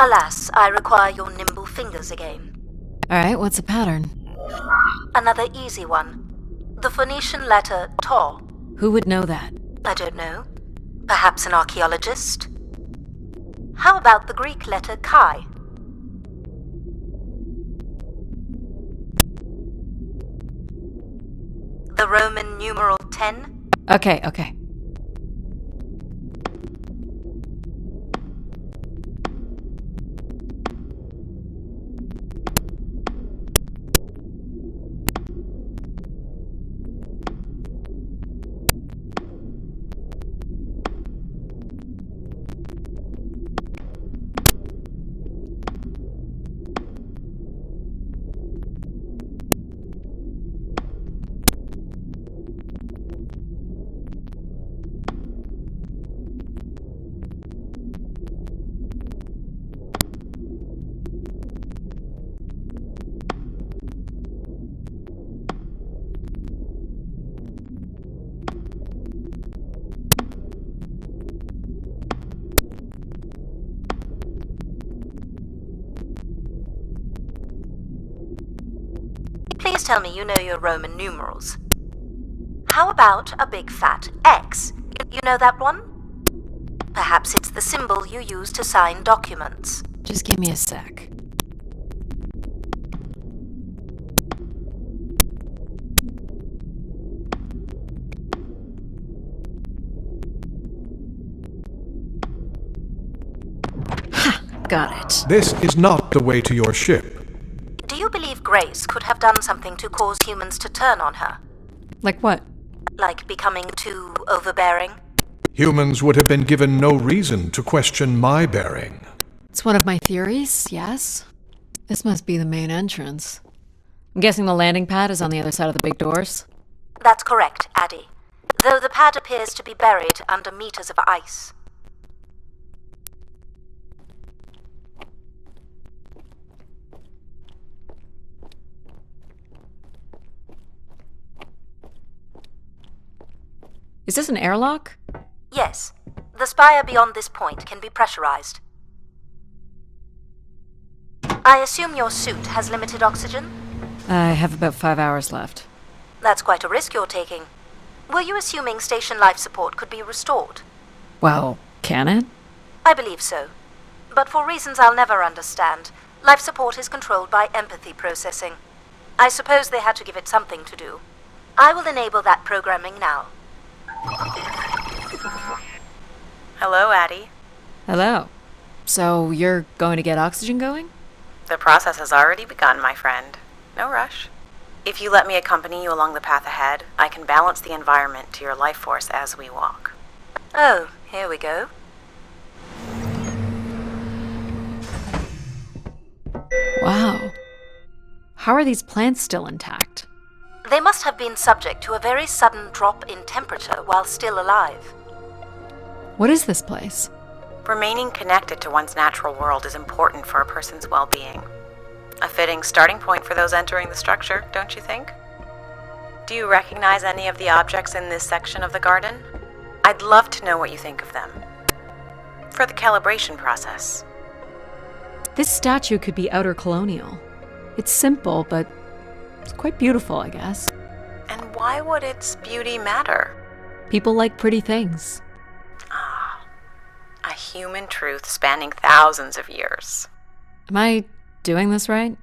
Alas, I require your nimble fingers again. Alright, what's the pattern? Another easy one. The Phoenician letter Taw. Who would know that? I don't know. Perhaps an archaeologist? How about the Greek letter Chi? The Roman numeral 10? Okay. Please tell me you know your Roman numerals. How about a big fat X? You know that one? Perhaps it's the symbol you use to sign documents. Just give me a sec. Ha! Got it. This is not the way to your ship. Do you believe Grace could have done something to cause humans to turn on her? Like what? Like becoming too overbearing? Humans would have been given no reason to question my bearing. It's one of my theories, yes. This must be the main entrance. I'm guessing the landing pad is on the other side of the big doors? That's correct, Addie. Though the pad appears to be buried under meters of ice. Is this an airlock? Yes. The spire beyond this point can be pressurized. I assume your suit has limited oxygen? I have about 5 hours left. That's quite a risk you're taking. Were you assuming station life support could be restored? Well, can it? I believe so. But for reasons I'll never understand, life support is controlled by empathy processing. I suppose they had to give it something to do. I will enable that programming now. Hello, Addie. Hello. So you're going to get oxygen going? The process has already begun, my friend. No rush. If you let me accompany you along the path ahead, I can balance the environment to your life force as we walk. Oh, here we go. Wow. How are these plants still intact? They must have been subject to a very sudden drop in temperature while still alive. What is this place? Remaining connected to one's natural world is important for a person's well-being. A fitting starting point for those entering the structure, don't you think? Do you recognize any of the objects in this section of the garden? I'd love to know what you think of them. For the calibration process. This statue could be outer colonial. It's simple, but it's quite beautiful, I guess. And why would its beauty matter? People like pretty things. A human truth spanning thousands of years. Am I doing this right?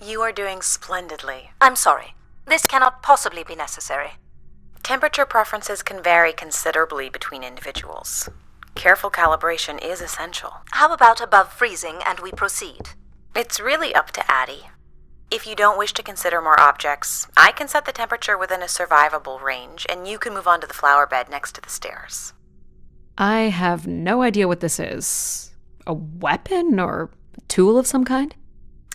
You are doing splendidly. I'm sorry. This cannot possibly be necessary. Temperature preferences can vary considerably between individuals. Careful calibration is essential. How about above freezing and we proceed? It's really up to Addie. If you don't wish to consider more objects, I can set the temperature within a survivable range, and you can move on to the flower bed next to the stairs. I have no idea what this is. A weapon or a tool of some kind?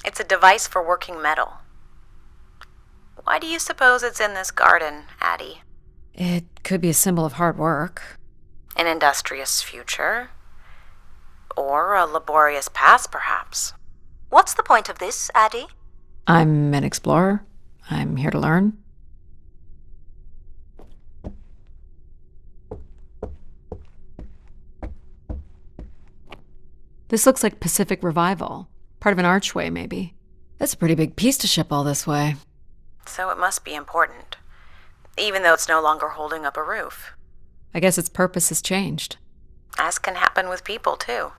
It's a device for working metal. Why do you suppose it's in this garden, Addie? It could be a symbol of hard work. An industrious future? Or a laborious past, perhaps? What's the point of this, Addie? I'm an explorer. I'm here to learn. This looks like Pacific Revival. Part of an archway, maybe. That's a pretty big piece to ship all this way. So it must be important, even though it's no longer holding up a roof. I guess its purpose has changed. As can happen with people, too.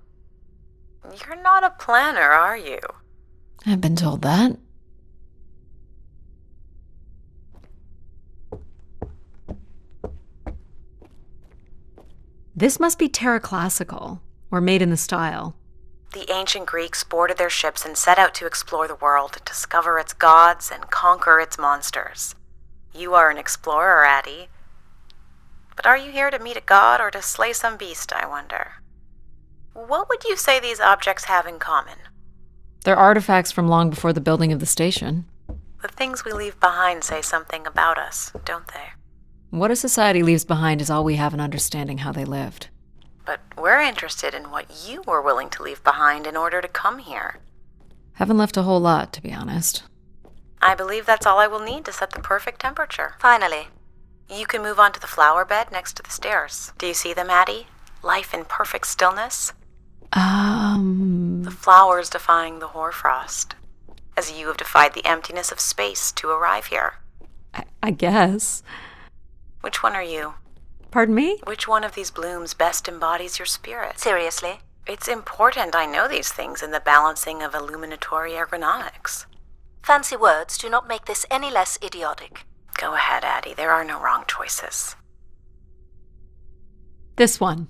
You're not a planner, are you? I've been told that. This must be Terra Classical, or made in the style. The ancient Greeks boarded their ships and set out to explore the world, to discover its gods and conquer its monsters. You are an explorer, Addie. But are you here to meet a god or to slay some beast, I wonder? What would you say these objects have in common? They're artifacts from long before the building of the station. The things we leave behind say something about us, don't they? What a society leaves behind is all we have in understanding how they lived. But we're interested in what you were willing to leave behind in order to come here. Haven't left a whole lot, to be honest. I believe that's all I will need to set the perfect temperature. Finally. You can move on to the flower bed next to the stairs. Do you see them, Addie? Life in perfect stillness. The flowers defying the hoarfrost, as you have defied the emptiness of space to arrive here. I guess. Which one are you? Pardon me? Which one of these blooms best embodies your spirit? Seriously? It's important I know these things in the balancing of illuminatory ergonomics. Fancy words do not make this any less idiotic. Go ahead, Addie. There are no wrong choices. This one.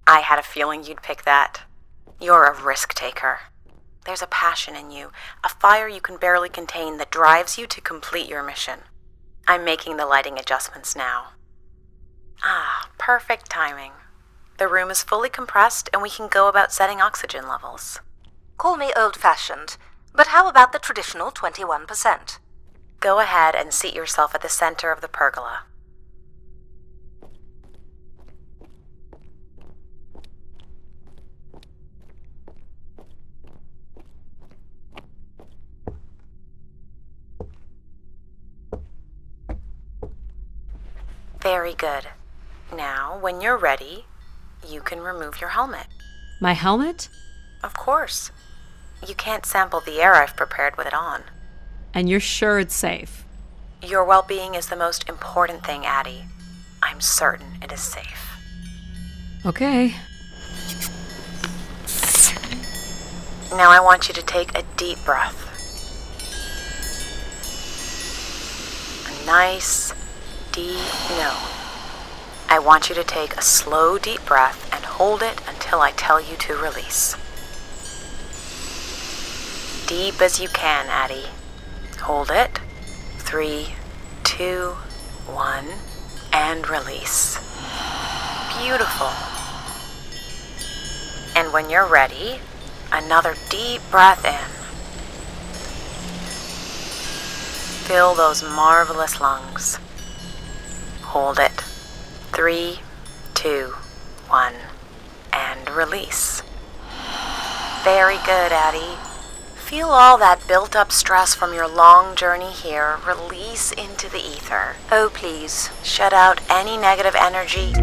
I had a feeling you'd pick that. You're a risk taker. There's a passion in you, a fire you can barely contain that drives you to complete your mission. I'm making the lighting adjustments now. Ah, perfect timing. The room is fully compressed and we can go about setting oxygen levels. Call me old-fashioned, but how about the traditional 21%? Go ahead and seat yourself at the center of the pergola. Very good. Now, when you're ready, you can remove your helmet. My helmet? Of course. You can't sample the air I've prepared with it on. And you're sure it's safe? Your well-being is the most important thing, Addie. I'm certain it is safe. Okay. Now I want you to take a deep breath. A nice, deep no. I want you to take a slow, deep breath and hold it until I tell you to release. Deep as you can, Addie. Hold it. 3, 2, 1, and release. Beautiful. And when you're ready, another deep breath in. Fill those marvelous lungs. Hold it. 3, 2, 1, and release. Very good, Addie. Feel all that built-up stress from your long journey here release into the ether. Oh, please. Shut out any negative energy